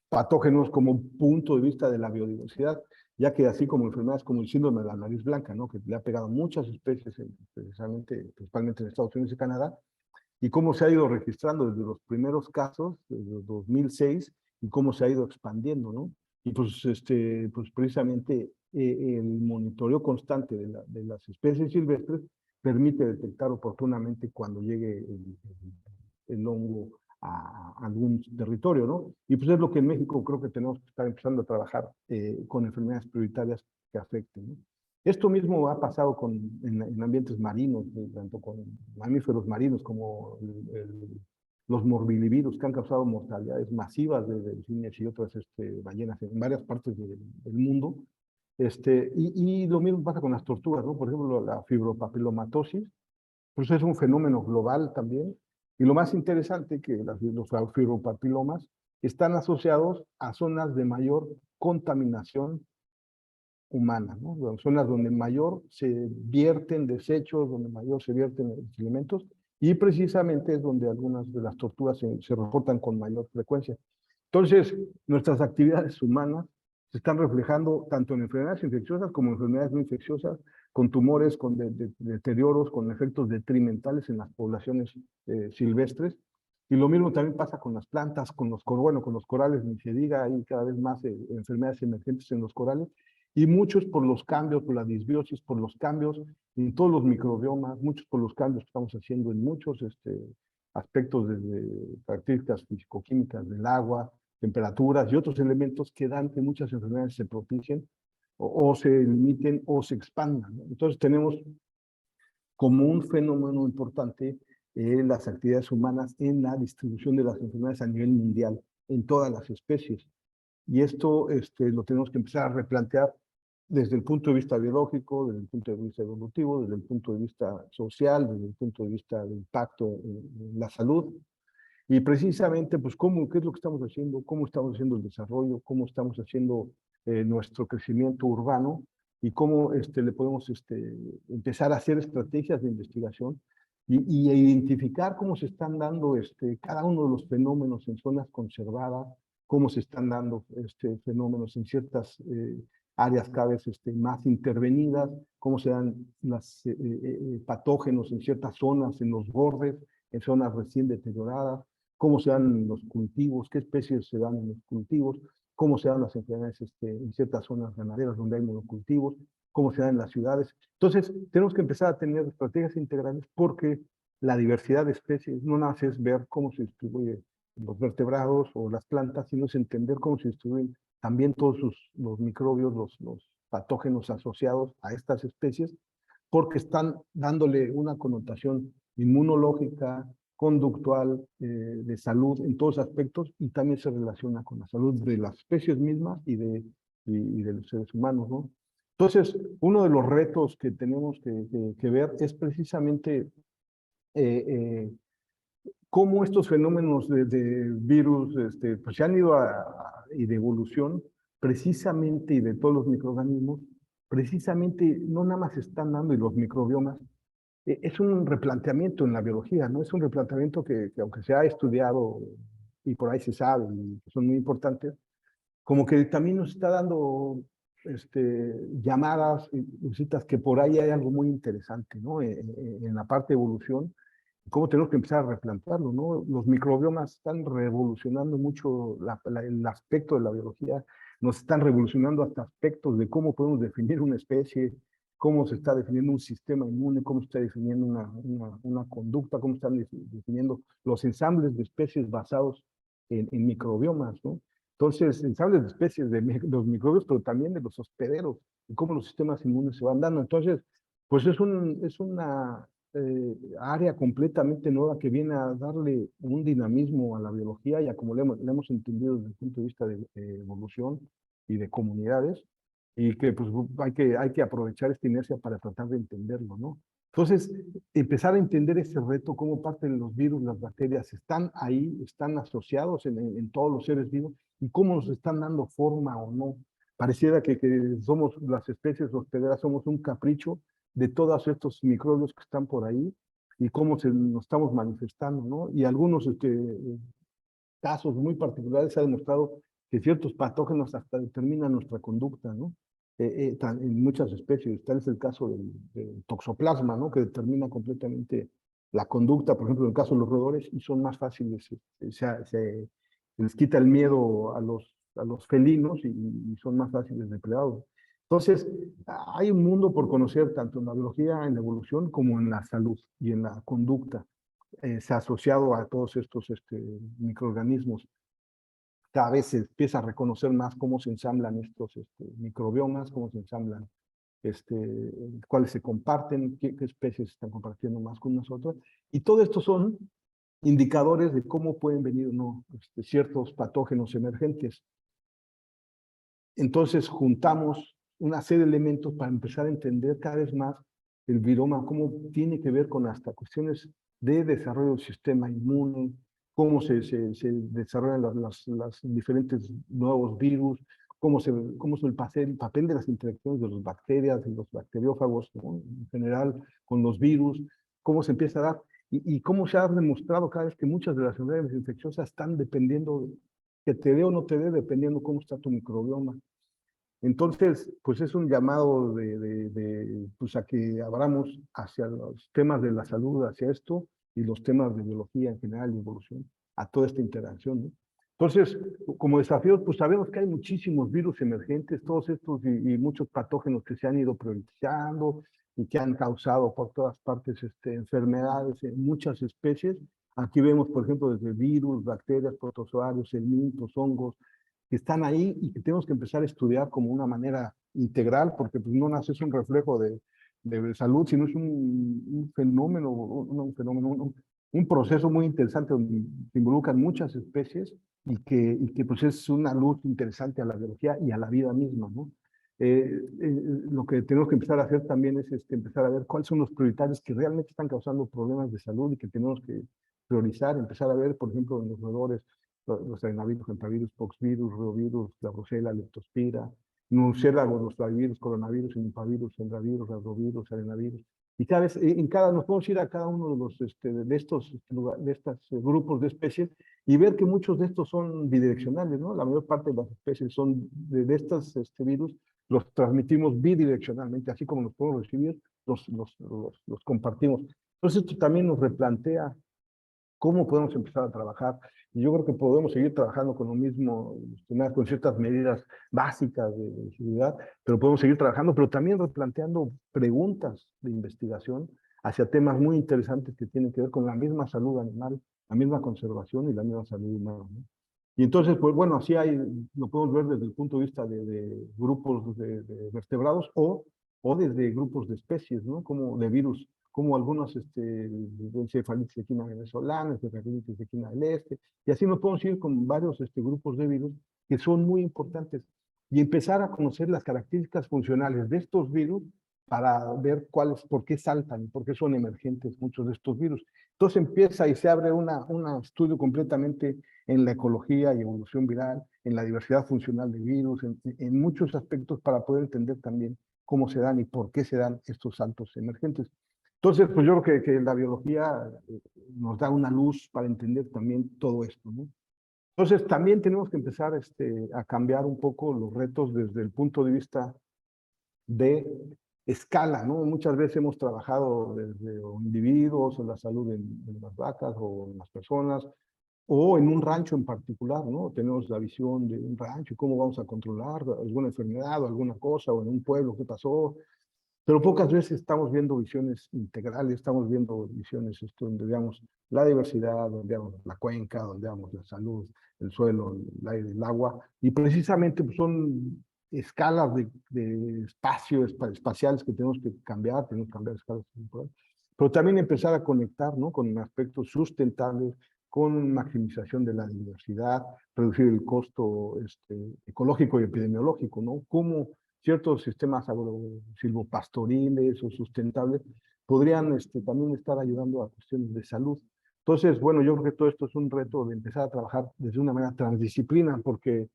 patógenos como punto de vista de la biodiversidad, ya que así como enfermedades como el síndrome de la nariz blanca, ¿no? Que le ha pegado a muchas especies, principalmente en Estados Unidos y Canadá, y cómo se ha ido registrando desde los primeros casos, desde 2006, y cómo se ha ido expandiendo, ¿no? Y pues, pues precisamente el monitoreo constante de las especies silvestres permite detectar oportunamente cuando llegue el hongo a algún territorio, ¿no? Y pues es lo que en México creo que tenemos que estar empezando a trabajar con enfermedades prioritarias que afecten, ¿no? Esto mismo ha pasado en ambientes marinos, tanto con mamíferos marinos como los morbillivirus, que han causado mortalidades masivas de delfines y otras ballenas en varias partes del mundo. Y lo mismo pasa con las tortugas, ¿no? Por ejemplo, la fibropapilomatosis, pues es un fenómeno global también. Y lo más interesante que los fibropapilomas están asociados a zonas de mayor contaminación humana, ¿no? Zonas donde mayor se vierten desechos, donde mayor se vierten alimentos, y precisamente es donde algunas de las tortugas se reportan con mayor frecuencia. Entonces, nuestras actividades humanas se están reflejando tanto en enfermedades infecciosas como en enfermedades no infecciosas, con tumores, con deterioros, con efectos detrimentales en las poblaciones silvestres. Y lo mismo también pasa con las plantas, con los corales, ni se diga, hay cada vez más enfermedades emergentes en los corales, y muchos por los cambios, por la disbiosis, por los cambios en todos los microbiomas, muchos por los cambios que estamos haciendo en muchos aspectos desde características físico-químicas del agua, temperaturas y otros elementos que dan que muchas enfermedades se propicien o se limiten o se expandan, ¿no? Entonces tenemos como un fenómeno importante las actividades humanas en la distribución de las enfermedades a nivel mundial, en todas las especies. Y esto lo tenemos que empezar a replantear desde el punto de vista biológico, desde el punto de vista evolutivo, desde el punto de vista social, desde el punto de vista del impacto en la salud. Y precisamente, pues, ¿qué es lo que estamos haciendo? ¿Cómo estamos haciendo el desarrollo? ¿Cómo estamos haciendo nuestro crecimiento urbano? Y cómo le podemos empezar a hacer estrategias de investigación y identificar cómo se están dando cada uno de los fenómenos en zonas conservadas, cómo se están dando fenómenos en ciertas áreas cada vez más intervenidas, cómo se dan los patógenos en ciertas zonas, en los bordes, en zonas recién deterioradas, cómo se dan los cultivos, qué especies se dan en los cultivos, cómo se dan las enfermedades en ciertas zonas ganaderas donde hay monocultivos, cómo se dan en las ciudades. Entonces, tenemos que empezar a tener estrategias integrales porque la diversidad de especies no nada más es ver cómo se distribuye los vertebrados o las plantas, sino es entender cómo se distribuyen también todos los microbios, los patógenos asociados a estas especies, porque están dándole una connotación inmunológica, conductual, de salud en todos aspectos, y también se relaciona con la salud de las especies mismas y de los seres humanos, ¿no? Entonces, uno de los retos que tenemos que ver es precisamente cómo estos fenómenos de virus pues se han ido y de evolución precisamente, y de todos los microorganismos, precisamente no nada más se están dando, y los microbiomas, es un replanteamiento en la biología, ¿no? Es un replanteamiento que aunque se ha estudiado y por ahí se sabe y que son muy importantes, como que también nos está dando llamadas y citas que por ahí hay algo muy interesante, ¿no? En la parte de evolución, cómo tenemos que empezar a replantearlo, ¿no? Los microbiomas están revolucionando mucho el aspecto de la biología, nos están revolucionando hasta aspectos de cómo podemos definir una especie, cómo se está definiendo un sistema inmune, cómo se está definiendo una conducta, cómo están definiendo los ensambles de especies basados en microbiomas, ¿no? Entonces, ensambles de especies de los microbios, pero también de los hospederos, y cómo los sistemas inmunes se van dando. Entonces, pues es una área completamente nueva que viene a darle un dinamismo a la biología y a como le hemos entendido desde el punto de vista de evolución y de comunidades, y que pues hay que aprovechar esta inercia para tratar de entenderlo, ¿no? Entonces, empezar a entender ese reto, cómo parte de los virus, las bacterias están ahí, están asociados en todos los seres vivos, y cómo nos están dando forma o no. Pareciera que somos las especies hospederas, somos un capricho de todos estos microbios que están por ahí y cómo nos estamos manifestando, ¿no? Y algunos casos muy particulares se ha demostrado que ciertos patógenos hasta determinan nuestra conducta, ¿no? En muchas especies, tal es el caso del toxoplasma, ¿no? Que determina completamente la conducta, por ejemplo, en el caso de los roedores, y son más fáciles, se les quita el miedo a los felinos y son más fáciles depredados. Entonces, hay un mundo por conocer tanto en la biología, en la evolución, como en la salud y en la conducta. Se ha asociado a todos estos microorganismos. Cada vez se empieza a reconocer más cómo se ensamblan estos microbiomas, cómo se ensamblan, cuáles se comparten, qué especies están compartiendo más con nosotros. Y todo esto son indicadores de cómo pueden venir o no ciertos patógenos emergentes. Entonces juntamos una serie de elementos para empezar a entender cada vez más el viroma, cómo tiene que ver con hasta cuestiones de desarrollo del sistema inmune, cómo se desarrollan los diferentes nuevos virus, cómo es el papel de las interacciones de las bacterias, de los bacteriófagos, ¿no? En general con los virus, cómo se empieza a dar, y cómo se ha demostrado cada vez que muchas de las enfermedades infecciosas están dependiendo, que te dé o no te dé, dependiendo cómo está tu microbioma. Entonces, pues es un llamado pues a que abramos hacia los temas de la salud, hacia esto, y los temas de biología en general y evolución, a toda esta interacción, ¿no? Entonces, como desafíos, pues sabemos que hay muchísimos virus emergentes, todos estos y muchos patógenos que se han ido priorizando y que han causado por todas partes enfermedades en muchas especies. Aquí vemos, por ejemplo, desde virus, bacterias, protozoarios, helmintos, hongos, que están ahí y que tenemos que empezar a estudiar como una manera integral, porque pues, no nace es un reflejo de salud, sino es un fenómeno, un proceso muy interesante donde se involucran muchas especies y que pues es una luz interesante a la biología y a la vida misma, ¿no? Lo que tenemos que empezar a hacer también es empezar a ver cuáles son los prioritarios que realmente están causando problemas de salud y que tenemos que priorizar, empezar a ver, por ejemplo, en los roedores, los adenavirus, hantavirus, poxvirus, reovirus, la brucela, leptospira, murciélagos, los flavivirus, coronavirus, nipavirus, endravirus, adenovirus, adenavirus. Y cada vez, nos podemos ir a cada uno de de estos grupos de especies y ver que muchos de estos son bidireccionales, ¿no? La mayor parte de las especies son de estos virus, los transmitimos bidireccionalmente, así como los podemos recibir, los compartimos. Entonces esto también nos replantea cómo podemos empezar a trabajar. Y yo creo que podemos seguir trabajando con lo mismo, con ciertas medidas básicas de seguridad, pero podemos seguir trabajando, pero también replanteando preguntas de investigación hacia temas muy interesantes que tienen que ver con la misma salud animal, la misma conservación y la misma salud humana, ¿no? Y entonces, pues bueno, así lo podemos ver desde el punto de vista de grupos de vertebrados o desde grupos de especies, ¿no? Como de virus, como algunos de encefalitis equina venezolana, encefalitis equina del este, y así nos podemos ir con varios grupos de virus que son muy importantes y empezar a conocer las características funcionales de estos virus para ver por qué saltan y por qué son emergentes muchos de estos virus. Entonces empieza y se abre un estudio completamente en la ecología y evolución viral, en la diversidad funcional de virus, en muchos aspectos para poder entender también cómo se dan y por qué se dan estos saltos emergentes. Entonces, pues yo creo que la biología nos da una luz para entender también todo esto, ¿no? Entonces, también tenemos que empezar a cambiar un poco los retos desde el punto de vista de escala, ¿no? Muchas veces hemos trabajado desde individuos, en la salud en las vacas o en las personas, o en un rancho en particular, ¿no? Tenemos la visión de un rancho, cómo vamos a controlar alguna enfermedad o alguna cosa, o en un pueblo, qué pasó. Pero pocas veces estamos viendo visiones integrales, estamos viendo visiones donde veamos la diversidad, donde veamos la cuenca, donde veamos la salud, el suelo, el aire, el agua. Y precisamente pues, son escalas de espacio, espaciales que tenemos que cambiar escalas temporales. Pero también empezar a conectar, ¿no? Con aspectos sustentables, con maximización de la diversidad, reducir el costo ecológico y epidemiológico, ¿no? Cómo ciertos sistemas silvopastoriles o sustentables podrían también estar ayudando a cuestiones de salud. Entonces, bueno, yo creo que todo esto es un reto de empezar a trabajar desde una manera transdisciplina, porque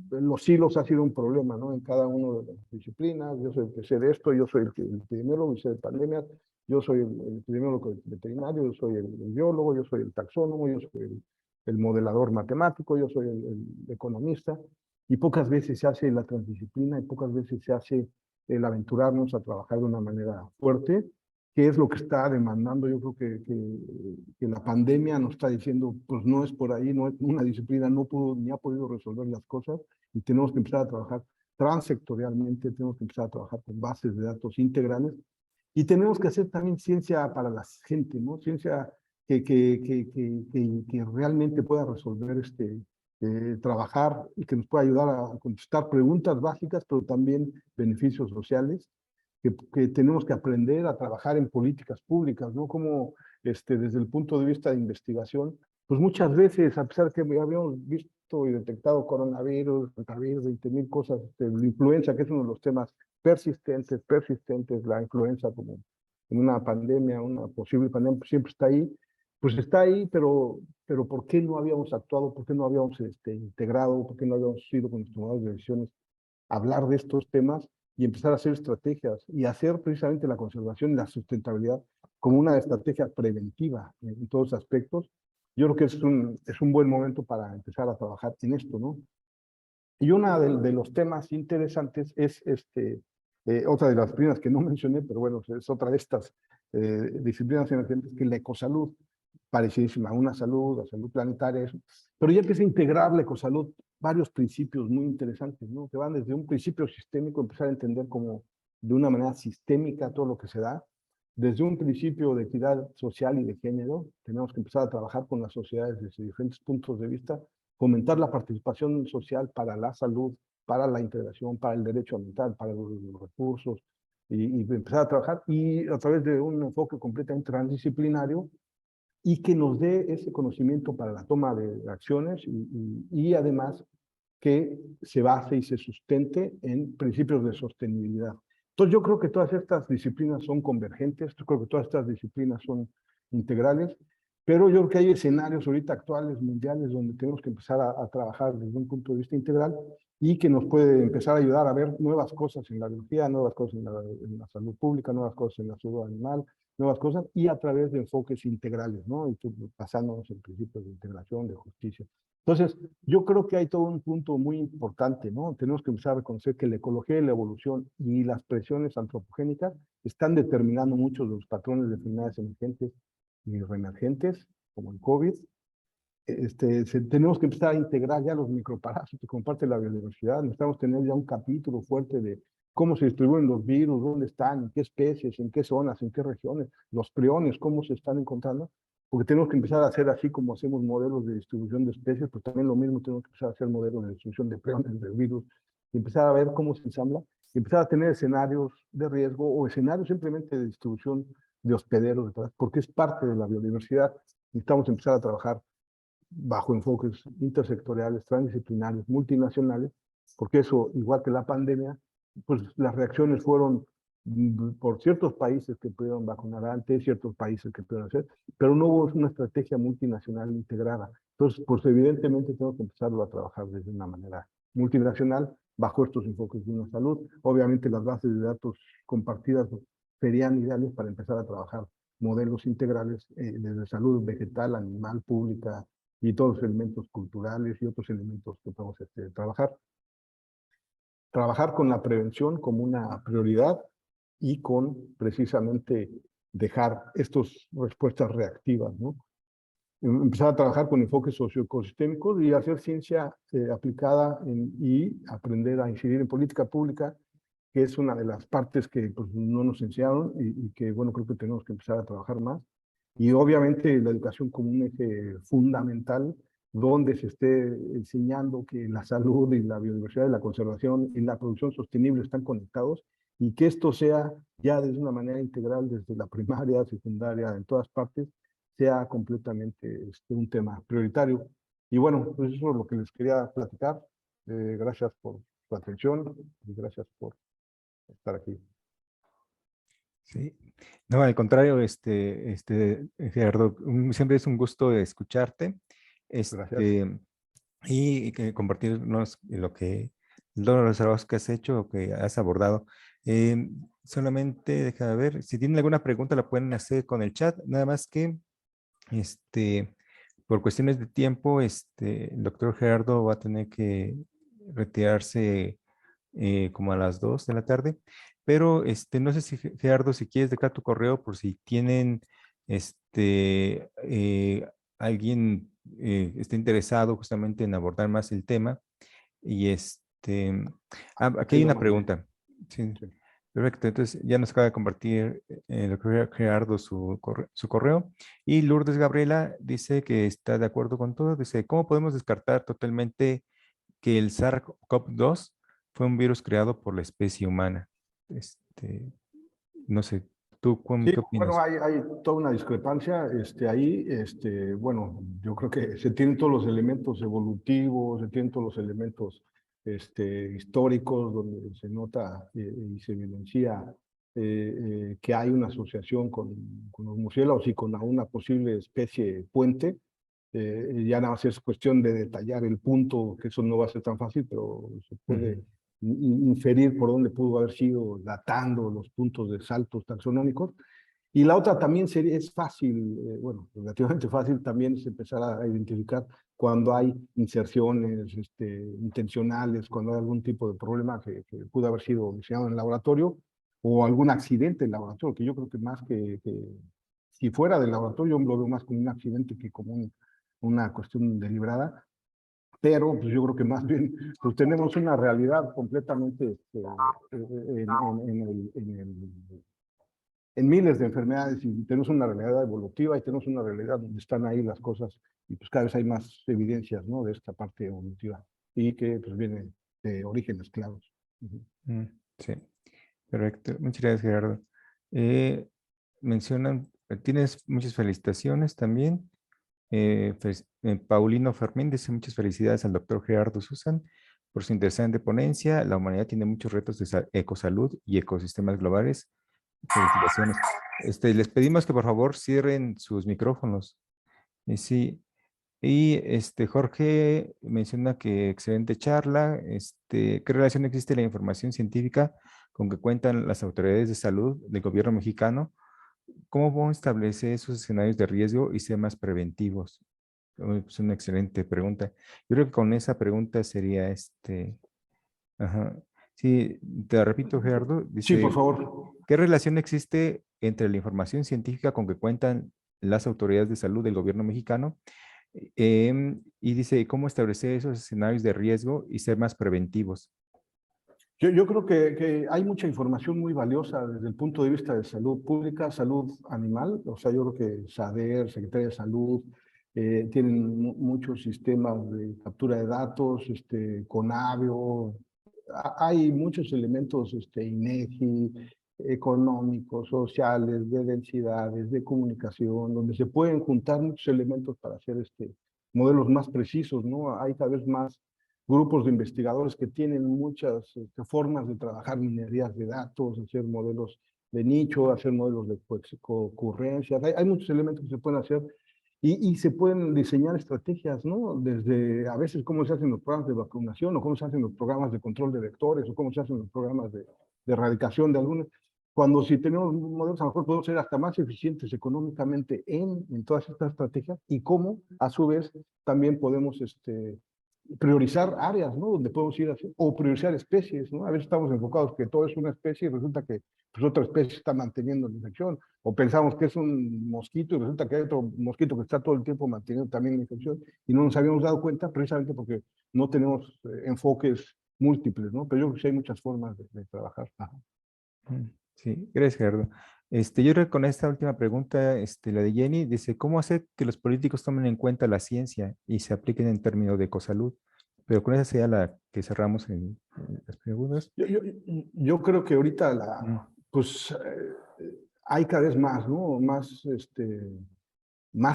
los hilos ha sido un problema, ¿no? En cada una de las disciplinas. Yo soy el que sé de esto, yo soy el epidemiólogo y sé de pandemias, yo soy el epidemiólogo veterinario, yo soy el biólogo, yo soy el taxónomo, yo soy el modelador matemático, yo soy el economista, y pocas veces se hace la transdisciplina y pocas veces se hace el aventurarnos a trabajar de una manera fuerte, que es lo que está demandando. Yo creo que la pandemia nos está diciendo, pues no es por ahí, no es una disciplina, no pudo ni ha podido resolver las cosas, y tenemos que empezar a trabajar transsectorialmente, tenemos que empezar a trabajar con bases de datos integrales, y tenemos que hacer también ciencia para la gente, ¿no? Ciencia que realmente pueda resolver trabajar y que nos pueda ayudar a contestar preguntas básicas, pero también beneficios sociales, que tenemos que aprender a trabajar en políticas públicas, ¿no? Como desde el punto de vista de investigación, pues muchas veces, a pesar que habíamos visto y detectado coronavirus, 20.000 cosas, la influenza, que es uno de los temas persistentes, la influenza como en una pandemia, una posible pandemia, pues siempre pues está ahí, pero ¿por qué no habíamos actuado? ¿Por qué no habíamos integrado? ¿Por qué no habíamos ido con los tomadores de decisiones a hablar de estos temas y empezar a hacer estrategias y hacer precisamente la conservación y la sustentabilidad como una estrategia preventiva en todos aspectos? Yo creo que es un buen momento para empezar a trabajar en esto, ¿no? Y uno de los temas interesantes es otra de las disciplinas que no mencioné, pero bueno, es otra de estas disciplinas emergentes, que es la ecosalud, parecidísima a una salud, la salud planetaria, eso. Pero ya empieza a integrar la ecosalud varios principios muy interesantes, ¿no? Que van desde un principio sistémico, empezar a entender como de una manera sistémica todo lo que se da. Desde un principio de equidad social y de género, tenemos que empezar a trabajar con las sociedades desde diferentes puntos de vista, fomentar la participación social para la salud, para la integración, para el derecho ambiental, para los recursos, y empezar a trabajar y a través de un enfoque completamente transdisciplinario, y que nos dé ese conocimiento para la toma de acciones y además que se base y se sustente en principios de sostenibilidad. Entonces yo creo que todas estas disciplinas son convergentes, yo creo que todas estas disciplinas son integrales, pero yo creo que hay escenarios ahorita actuales, mundiales, donde tenemos que empezar a trabajar desde un punto de vista integral, y que nos puede empezar a ayudar a ver nuevas cosas en la biología, nuevas cosas en la salud pública, nuevas cosas en la salud animal, nuevas cosas, y a través de enfoques integrales, ¿no? Y basándonos en principios de integración, de justicia. Entonces, yo creo que hay todo un punto muy importante, ¿no? Tenemos que empezar a reconocer que la ecología y la evolución y las presiones antropogénicas están determinando muchos de los patrones de enfermedades emergentes y reemergentes, como el COVID. Tenemos que empezar a integrar ya los microparásitos como parte de la biodiversidad. Necesitamos tener ya un capítulo fuerte de cómo se distribuyen los virus, dónde están, en qué especies, en qué zonas, en qué regiones, los priones, cómo se están encontrando, porque tenemos que empezar a hacer, así como hacemos modelos de distribución de especies, pues también lo mismo tenemos que empezar a hacer modelos de distribución de priones, de virus, y empezar a ver cómo se ensambla, y empezar a tener escenarios de riesgo o escenarios simplemente de distribución de hospederos, porque es parte de la biodiversidad. Necesitamos empezar a trabajar bajo enfoques intersectoriales, transdisciplinarios, multinacionales, porque eso, igual que la pandemia, pues las reacciones fueron por ciertos países que pudieron vacunar antes, ciertos países que pudieron hacer, pero no hubo una estrategia multinacional integrada. Entonces, pues evidentemente tenemos que empezarlo a trabajar desde una manera multinacional, bajo estos enfoques de una salud. Obviamente las bases de datos compartidas serían ideales para empezar a trabajar modelos integrales desde salud vegetal, animal, pública, y todos los elementos culturales y otros elementos que podemos trabajar. trabajar con la prevención como una prioridad y con precisamente dejar estas respuestas reactivas, ¿no? Empezar a trabajar con enfoques socioecosistémicos y hacer ciencia aplicada y aprender a incidir en política pública, que es una de las partes que pues, no nos enseñaron y que, bueno, creo que tenemos que empezar a trabajar más. Y obviamente la educación como un eje fundamental, donde se esté enseñando que la salud y la biodiversidad y la conservación y la producción sostenible están conectados, y que esto sea ya de una manera integral desde la primaria, secundaria, en todas partes, sea completamente un tema prioritario. Y bueno, pues eso es lo que les quería platicar. Gracias por su atención y gracias por estar aquí. Sí. No, al contrario, Gerardo, siempre es un gusto escucharte, Gracias. y que compartirnos todos los trabajos que has hecho o que has abordado. Solamente deja ver, si tienen alguna pregunta la pueden hacer con el chat, nada más que, por cuestiones de tiempo, el doctor Gerardo va a tener que retirarse como a las 2 de la tarde, pero no sé si Gerardo, si quieres dejar tu correo por si tienen alguien está interesado justamente en abordar más el tema. Y aquí Ahí hay lo una mandé. pregunta. Sí, Sí. perfecto. Entonces ya nos acaba de compartir el doctor Gerardo su correo. Y Lourdes Gabriela dice que está de acuerdo con todo. Dice, ¿cómo podemos descartar totalmente que el SARS-CoV-2 fue un virus creado por la especie humana? No sé, ¿tú Sí, qué bueno, opinas? hay toda una discrepancia ahí. Bueno, yo creo que se tienen todos los elementos evolutivos, se tienen todos los elementos históricos, donde se nota y se evidencia que hay una asociación con los murciélagos y con una posible especie puente. Ya nada más es cuestión de detallar el punto, que eso no va a ser tan fácil, pero se puede Ujú. inferir por dónde pudo haber sido, datando los puntos de saltos taxonómicos. Y la otra también es fácil, bueno, relativamente fácil también es empezar a identificar cuando hay inserciones intencionales, cuando hay algún tipo de problema que pudo haber sido diseñado en el laboratorio o algún accidente en el laboratorio, que yo creo que más que si fuera del laboratorio, yo lo veo más como un accidente que como una cuestión deliberada, pero pues yo creo que más bien pues tenemos una realidad completamente en miles de enfermedades y tenemos una realidad evolutiva y tenemos una realidad donde están ahí las cosas y pues cada vez hay más evidencias, ¿no? De esta parte evolutiva y que pues viene de orígenes claros. Sí, perfecto. Muchas gracias, Gerardo. Mencionan, tienes muchas felicitaciones también. Paulino Fermín dice muchas felicidades al doctor Gerardo Susan por su interesante ponencia. La humanidad tiene muchos retos de ecosalud y ecosistemas globales. Felicitaciones. Les pedimos que por favor cierren sus micrófonos. Sí. Y Jorge menciona que excelente charla. ¿Qué relación existe la información científica con que cuentan las autoridades de salud del gobierno mexicano? ¿Cómo podemos establecer esos escenarios de riesgo y ser más preventivos? Es una excelente pregunta. Yo creo que con esa pregunta sería ajá. Sí, te repito, Gerardo, Sí, por dice, favor. ¿qué relación existe entre la información científica con que cuentan las autoridades de salud del gobierno mexicano? Y dice, ¿cómo establecer esos escenarios de riesgo y ser más preventivos? Yo creo que hay mucha información muy valiosa desde el punto de vista de salud pública, salud animal. O sea, yo creo que SADER, Secretaría de Salud, tienen muchos sistemas de captura de datos, CONABIO. Hay muchos elementos, INEGI, económicos, sociales, de densidades, de comunicación, donde se pueden juntar muchos elementos para hacer modelos más precisos, ¿no? Hay cada vez más grupos de investigadores que tienen muchas formas de trabajar minerías de datos, hacer modelos de nicho, hacer modelos de concurrencias. Hay muchos elementos que se pueden hacer y se pueden diseñar estrategias, ¿no? Desde a veces cómo se hacen los programas de vacunación o cómo se hacen los programas de control de vectores o cómo se hacen los programas de erradicación de algunos. Cuando si tenemos modelos, a lo mejor podemos ser hasta más eficientes económicamente en todas estas estrategias y cómo, a su vez, también podemos priorizar áreas, ¿no? Donde podemos ir así, o priorizar especies, ¿no? A veces estamos enfocados que todo es una especie y resulta que pues, otra especie está manteniendo la infección, o pensamos que es un mosquito y resulta que hay otro mosquito que está todo el tiempo manteniendo también la infección y no nos habíamos dado cuenta precisamente porque no tenemos enfoques múltiples, ¿no? Pero yo creo que sí hay muchas formas de trabajar. Ajá. Sí, gracias, Gerardo. Yo creo que con esta última pregunta, la de Jenny, dice, ¿cómo hacer que los políticos tomen en cuenta la ciencia y se apliquen en términos de ecosalud? Pero con esa sería la que cerramos en las preguntas. Yo creo que ahorita Mm. pues hay cada vez más, ¿no? Más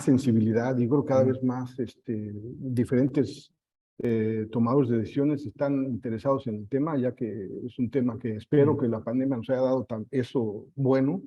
sensibilidad y creo cada vez más diferentes tomadores de decisiones están interesados en el tema, ya que es un tema que espero que la pandemia nos haya dado eso bueno,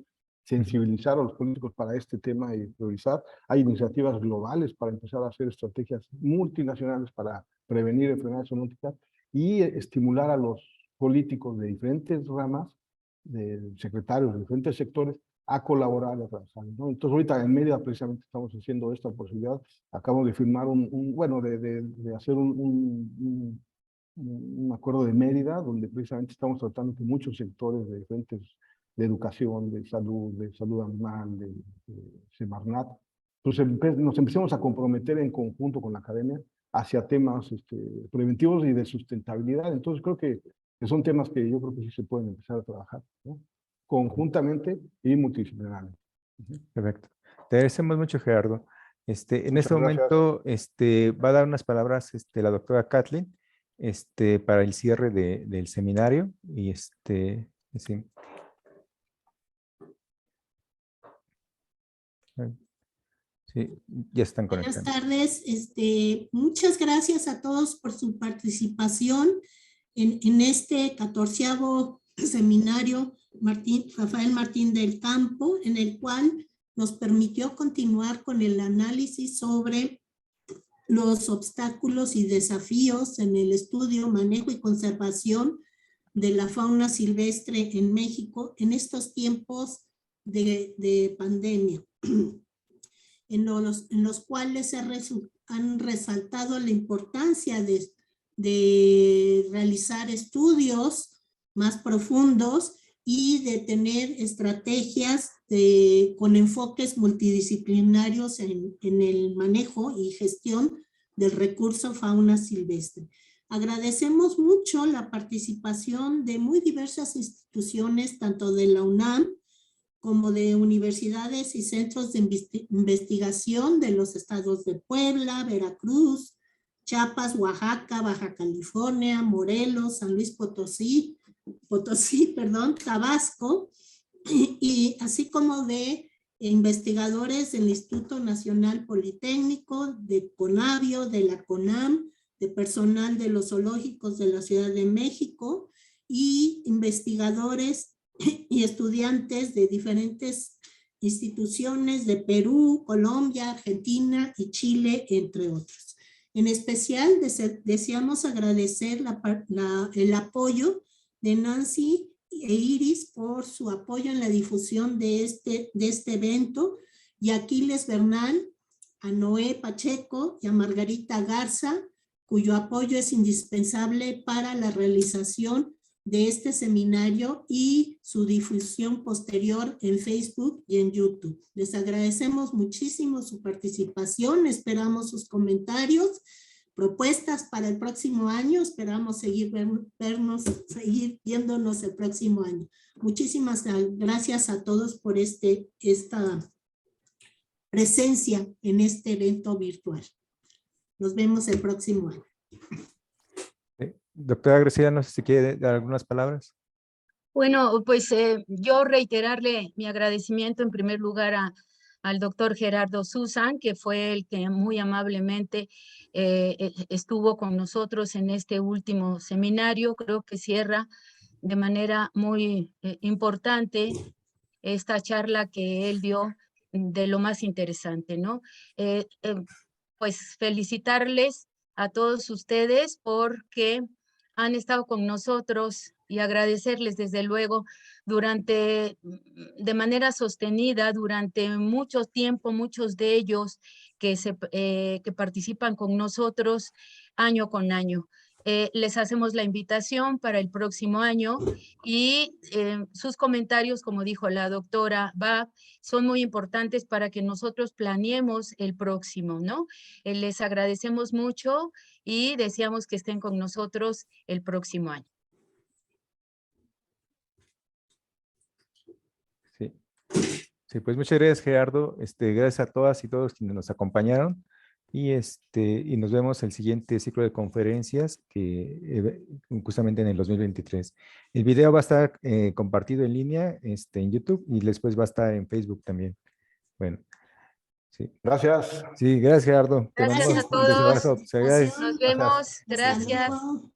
sensibilizar a los políticos para este tema y priorizar. Hay iniciativas globales para empezar a hacer estrategias multinacionales para prevenir enfermedades zoonóticas y estimular a los políticos de diferentes ramas, de secretarios de diferentes sectores, a colaborar y a trabajar, ¿no? Entonces, ahorita en Mérida precisamente estamos haciendo esta posibilidad. Acabamos de firmar de hacer un acuerdo de Mérida, donde precisamente estamos tratando con muchos sectores de diferentes, de educación, de salud animal, de Semarnat. Entonces, nos empezamos a comprometer en conjunto con la academia hacia temas preventivos y de sustentabilidad. Entonces, creo que son temas que yo creo que sí se pueden empezar a trabajar, ¿no? Conjuntamente y multidisciplinarmente. Perfecto. Te agradecemos mucho, Gerardo. En Muchas este gracias. momento, va a dar unas palabras, la doctora Kathleen, para el cierre del seminario. Y sí. Sí, ya están Buenas conectando. tardes. Muchas gracias a todos por su participación en este 14º seminario Rafael Martín del Campo, en el cual nos permitió continuar con el análisis sobre los obstáculos y desafíos en el estudio, manejo y conservación de la fauna silvestre en México en estos tiempos de pandemia, en los cuales han resaltado la importancia de realizar estudios más profundos y de tener estrategias con enfoques multidisciplinarios en el manejo y gestión del recurso fauna silvestre. Agradecemos mucho la participación de muy diversas instituciones, tanto de la UNAM como de universidades y centros de investigación de los estados de Puebla, Veracruz, Chiapas, Oaxaca, Baja California, Morelos, San Luis Potosí, Tabasco, y así como de investigadores del Instituto Nacional Politécnico, de CONAVIO, de la CONAM, de personal de los zoológicos de la Ciudad de México y investigadores y estudiantes de diferentes instituciones de Perú, Colombia, Argentina y Chile, entre otros. En especial, deseamos agradecer el apoyo de Nancy e Iris por su apoyo en la difusión de este evento, y a Aquiles Bernal, a Noé Pacheco y a Margarita Garza, cuyo apoyo es indispensable para la realización de este seminario y su difusión posterior en Facebook y en YouTube. Les agradecemos muchísimo su participación, esperamos sus comentarios, propuestas para el próximo año, esperamos seguir viéndonos el próximo año. Muchísimas gracias a todos por esta presencia en este evento virtual. Nos vemos el próximo año. Doctora Graciela, no sé si quiere dar algunas palabras. Bueno, pues yo reiterarle mi agradecimiento en primer lugar al doctor Gerardo Susan, que fue el que muy amablemente estuvo con nosotros en este último seminario. Creo que cierra de manera muy importante esta charla que él dio de lo más interesante, ¿no? Pues felicitarles a todos ustedes porque han estado con nosotros y agradecerles desde luego de manera sostenida durante mucho tiempo, muchos de ellos que participan con nosotros, año con año. Les hacemos la invitación para el próximo año y sus comentarios, como dijo la doctora Bach, son muy importantes para que nosotros planeemos el próximo, ¿no? Les agradecemos mucho y deseamos que estén con nosotros el próximo año. Sí. Sí, pues muchas gracias, Gerardo. Gracias a todas y todos quienes nos acompañaron. Y nos vemos el siguiente ciclo de conferencias que justamente en el 2023. El video va a estar compartido en línea en YouTube y después va a estar en Facebook también. Bueno, sí. Gracias. Sí, gracias, Gerardo. Te Gracias mandamos a un fuerte todos. abrazo. Gracias. Nos Gracias. vemos. Hasta Gracias. luego.